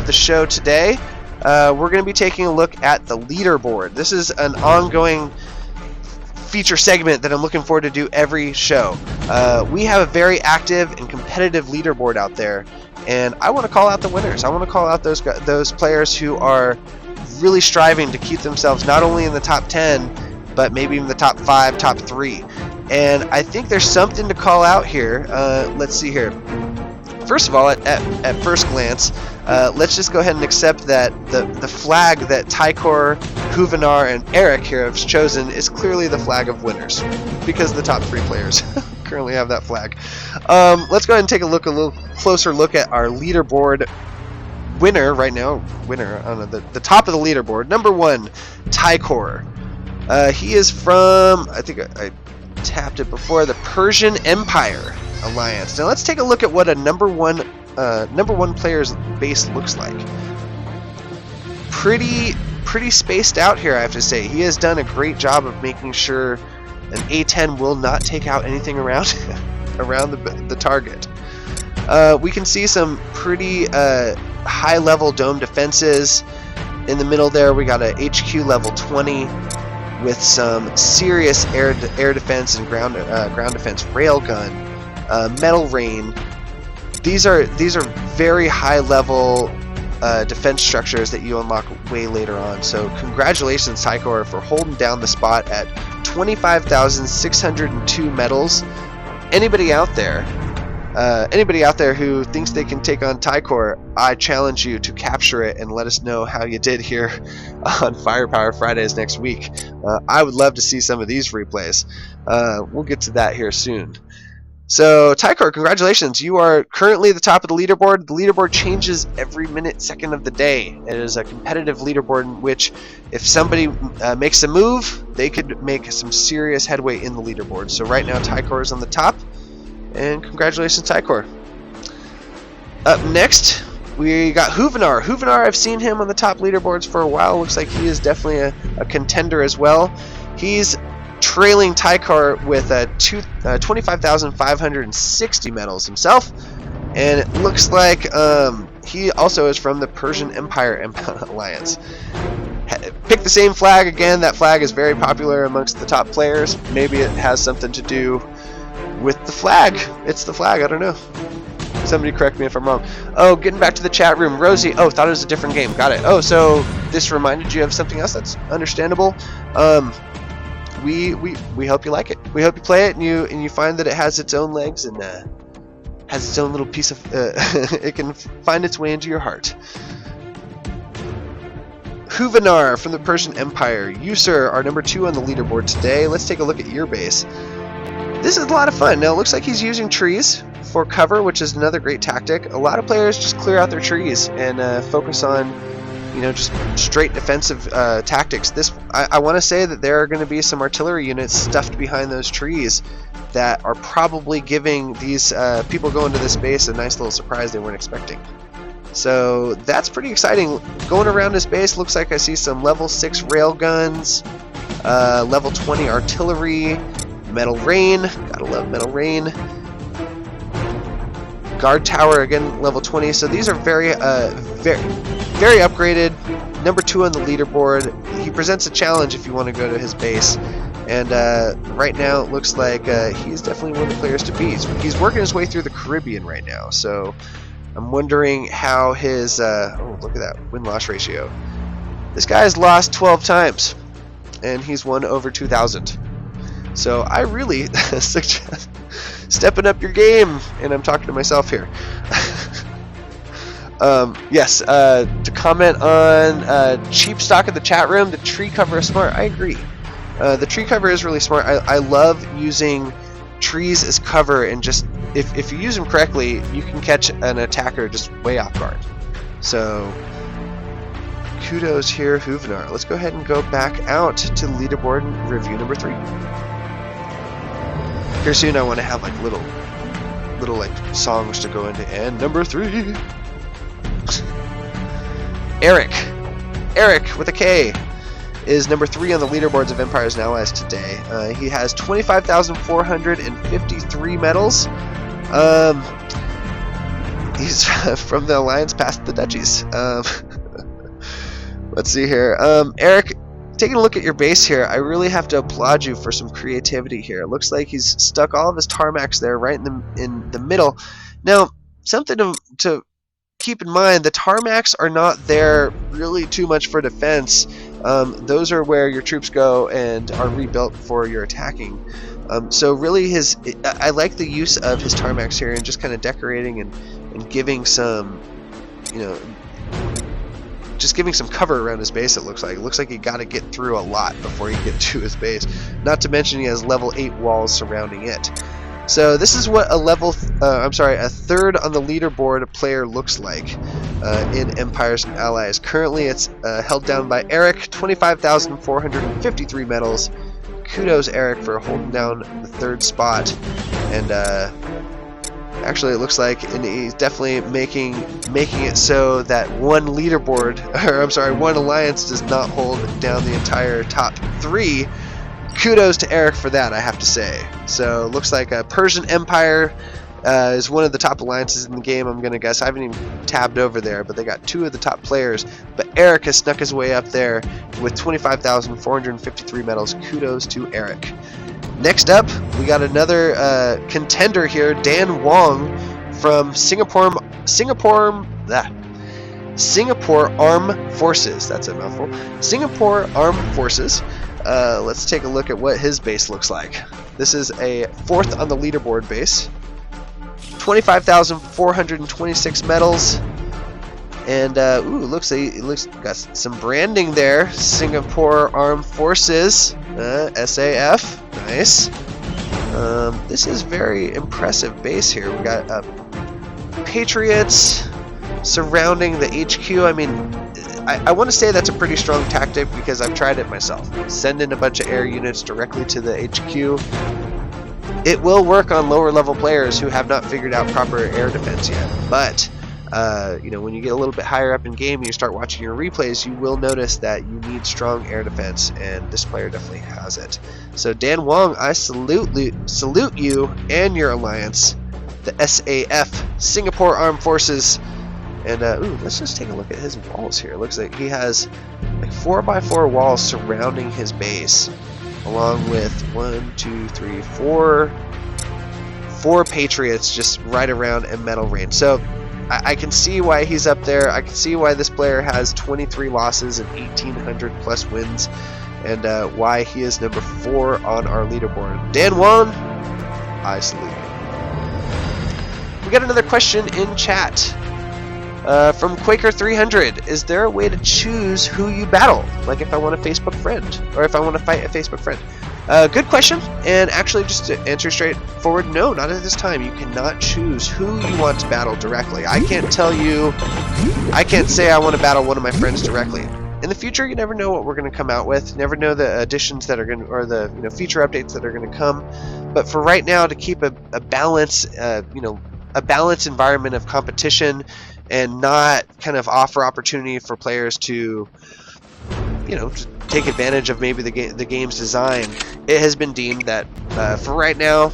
of the show today, we're going to be taking a look at the leaderboard. This is an ongoing feature segment that I'm looking forward to do every show. We have a very active and competitive leaderboard out there, and I want to call out the winners. I want to call out those players who are really striving to keep themselves not only in the top 10, but maybe even the top 5, top 3. And I think there's something to call out here. Let's see here. First of all, at first glance, let's just go ahead and accept that the flag that Tykor, Huvenar, and Eric here have chosen is clearly the flag of winners, because the top 3 players currently have that flag. Let's go ahead and take a little closer look at our leaderboard winner right now. Winner, I don't know, the top of the leaderboard. Number 1, Tykor. He is from, I think I tapped it before, the Persian Empire Alliance. Now let's take a look at what a number one player's base looks like. Pretty spaced out here, I have to say. He has done a great job of making sure an A10 will not take out anything around the target. We can see some pretty high-level dome defenses. In the middle there, we got a HQ level 20 with some serious air defense and ground defense railgun, metal rain. These are very high-level defense structures that you unlock way later on. So congratulations, Tykor, for holding down the spot at 25,602 medals. Anybody out there who thinks they can take on Tykor, I challenge you to capture it and let us know how you did here on Firepower Fridays next week. I would love to see some of these replays. We'll get to that here soon. So, Tykor, congratulations. You are currently the top of the leaderboard. The leaderboard changes every minute, second of the day. It is a competitive leaderboard in which if somebody makes a move, they could make some serious headway in the leaderboard. So right now, Tykor is on the top. And congratulations, Tykor. Up next, we got Huvenar. Huvenar, I've seen him on the top leaderboards for a while. Looks like he is definitely a contender as well. He's trailing Tykor with 25,560 medals himself. And it looks like he also is from the Persian Empire Alliance. Pick the same flag again. That flag is very popular amongst the top players. Maybe it has something to do with the flag. It's the flag, I don't know. Somebody correct me if I'm wrong. Oh, getting back to the chat room. Rosie, oh, thought it was a different game. Got it. Oh, so this reminded you of something else. That's understandable. We hope you like it. We hope you play it and you find that it has its own legs and has its own little piece of it can find its way into your heart. Huvenar from the Persian Empire. You, sir, are number 2 on the leaderboard today. Let's take a look at your base. This is a lot of fun. Now, it looks like he's using trees for cover, which is another great tactic. A lot of players just clear out their trees and focus on, just straight defensive tactics. I want to say that there are going to be some artillery units stuffed behind those trees that are probably giving these people going to this base a nice little surprise they weren't expecting. So that's pretty exciting. Going around this base, looks like I see some level 6 railguns, level 20 artillery, metal rain, gotta love metal rain, guard tower again, level 20. So these are very upgraded. Number 2 on the leaderboard. He presents a challenge if you want to go to his base, and right now it looks like he's definitely one of the players to beat. He's working his way through the Caribbean right now, so I'm wondering how his oh, look at that win-loss ratio. This guy has lost 12 times and he's won over 2,000. So I really suggest stepping up your game, and I'm talking to myself here. Yes, to comment on cheap stock in the chat room, the tree cover is smart. I agree. The tree cover is really smart. I love using trees as cover, and just if you use them correctly, you can catch an attacker just way off guard. So kudos here, Huvenar. Let's go ahead and go back out to leaderboard and review number 3. Here soon I want to have like little like songs to go into. And number 3, Eric with a K is number 3 on the leaderboards of Empires and Allies today. He has 25,453 medals. He's from the Alliance past the Duchies. Let's see here. Eric, taking a look at your base here, I really have to applaud you for some creativity here. It looks like he's stuck all of his tarmacs there right in the middle. Now, something to keep in mind, the tarmacs are not there really too much for defense. Those are where your troops go and are rebuilt for your attacking. So really I like the use of his tarmacs here and just kind of decorating and giving some, just giving some cover around his base. It looks like he got to get through a lot before he get to his base. Not to mention he has level 8 walls surrounding it. So this is what a third on the leaderboard player looks like in Empires and Allies. Currently it's held down by Eric, 25,453 medals. Kudos, Eric, for holding down the 3rd spot. And actually it looks like he's definitely making it so that one leaderboard, one alliance does not hold down the entire top 3. Kudos to Eric for that, I have to say. So looks like a Persian Empire is one of the top alliances in the game, I'm gonna guess. I haven't even tabbed over there, but they got 2 of the top players. But Eric has snuck his way up there with 25,453 medals. Kudos to Eric. Next up, we got another contender here, Dan Wong from Singapore Armed Forces. That's a mouthful. Singapore Armed Forces. Let's take a look at what his base looks like. This is a 4th on the leaderboard base. 25,426 medals. And looks got some branding there. Singapore Armed Forces, SAF, nice. This is very impressive base here. We got Patriots surrounding the HQ. I mean, I want to say that's a pretty strong tactic because I've tried it myself. Send in a bunch of air units directly to the HQ. It will work on lower level players who have not figured out proper air defense yet, but when you get a little bit higher up in game and you start watching your replays, you will notice that you need strong air defense, and this player definitely has it. So Dan Wong, I salute you and your alliance, the SAF, Singapore Armed Forces. And let's just take a look at his walls here. It looks like he has like 4x4 walls surrounding his base, along with 4 Patriots just right around a metal range. So I can see why he's up there. I can see why this player has 23 losses and 1,800 plus wins, and why he is number 4 on our leaderboard. Dan Wong, I salute you. We got another question in chat from Quaker300. Is there a way to choose who you battle? Like if I want a Facebook friend, or if I want to fight a Facebook friend? Good question, and actually just to answer straightforward, no, not at this time. You cannot choose who you want to battle directly. I can't say I want to battle one of my friends directly. In the future, you never know what we're going to come out with. You never know the additions that are going to, or the feature updates that are going to come. But for right now, to keep a balance, a balanced environment of competition, and not kind of offer opportunity for players to, just take advantage of maybe the game's design, it has been deemed that for right now,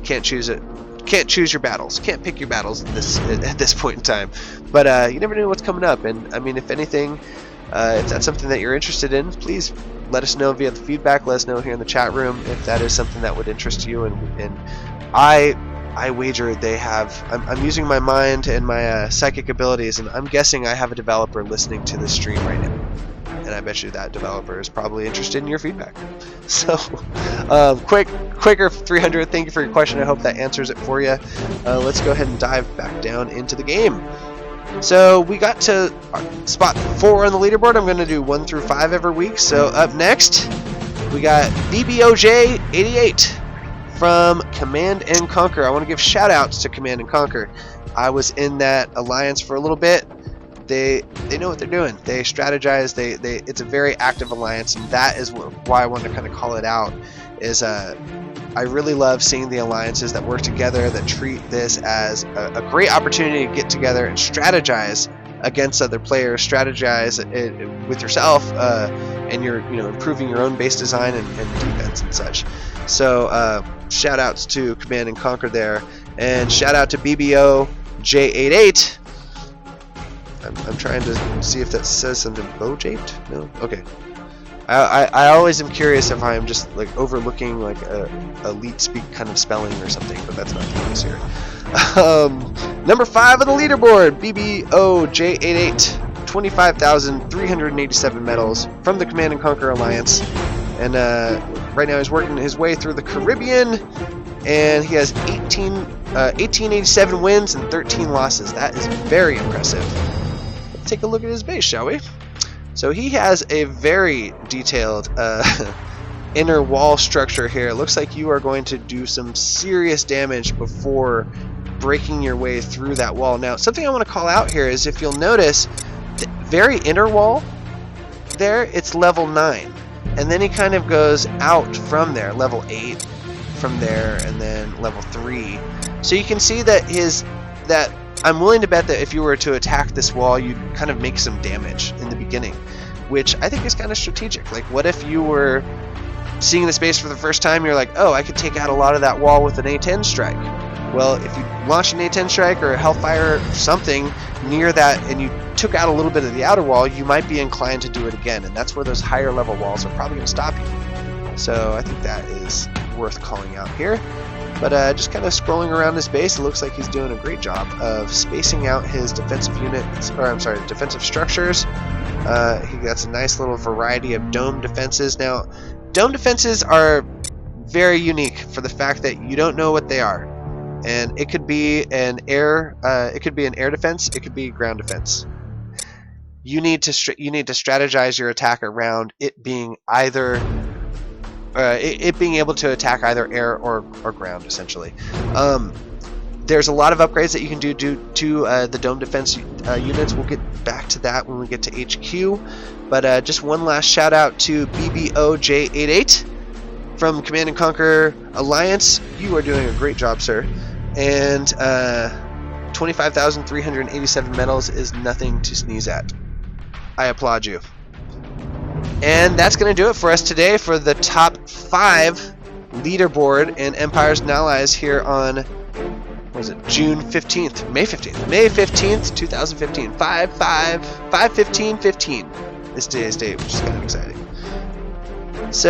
can't choose your battles, can't pick your battles at this point in time. But you never know what's coming up, and I mean, if anything, if that's something that you're interested in, please let us know via the feedback. Let us know here in the chat room if that is something that would interest you. And I wager they have. I'm using my mind and my psychic abilities, and I'm guessing I have a developer listening to this stream right now. And I bet you that developer is probably interested in your feedback. So, Quaker300, thank you for your question. I hope that answers it for you. Let's go ahead and dive back down into the game. So we got to spot 4 on the leaderboard. I'm going to do 1 through 5 every week. So up next, we got BBOJ88 from Command and Conquer. I want to give shout outs to Command and Conquer. I was in that alliance for a little bit. They know what they're doing. They strategize. It's a very active alliance, and that is why I wanted to kind of call it out. Is I really love seeing the alliances that work together, that treat this as a great opportunity to get together and strategize against other players, strategize with yourself, and you're improving your own base design and defense and such. So shout outs to Command and Conquer there, and shout out to BBO J88. I'm trying to see if that says something. Bojate? No? Okay. I always am curious if I'm just like overlooking like a elite speak kind of spelling or something, but that's not the case here. Number 5 on the leaderboard, BBOJ88, 25,387 medals from the Command and Conquer Alliance, and right now he's working his way through the Caribbean, and he has 1887 wins and 13 losses. That is very impressive. Let's take a look at his base, shall we? So he has a very detailed inner wall structure here. It looks like you are going to do some serious damage before breaking your way through that wall. Now, something I want to call out here is if you'll notice, the very inner wall there, it's level 9. And then he kind of goes out from there, level 8 from there, and then level 3. So you can see that I'm willing to bet that if you were to attack this wall, you'd kind of make some damage in the beginning, which I think is kind of strategic. Like, what if you were seeing the space for the first time, you're like, oh, I could take out a lot of that wall with an A10 strike. Well, if you launch an A10 strike or a Hellfire or something near that and you took out a little bit of the outer wall, you might be inclined to do it again, and that's where those higher level walls are probably going to stop you. So I think that is worth calling out here. But just kind of scrolling around his base, it looks like he's doing a great job of spacing out his defensive units, or I'm sorry, defensive structures. He got a nice little variety of dome defenses. Now, dome defenses are very unique for the fact that you don't know what they are, and it could be an air defense, it could be ground defense. You need to strategize your attack around it being either. It being able to attack either air or ground, essentially. There's a lot of upgrades that you can do to the dome defense units. We'll get back to that when we get to HQ. But just one last shout out to BBOJ88 from Command and Conquer Alliance. You are doing a great job, sir. And 25,387 medals is nothing to sneeze at. I applaud you. And that's going to do it for us today for the top 5 leaderboard in Empires and Allies here on, what was it, May 15th, 2015. 5/15/15 is today's date, which is kind of exciting. So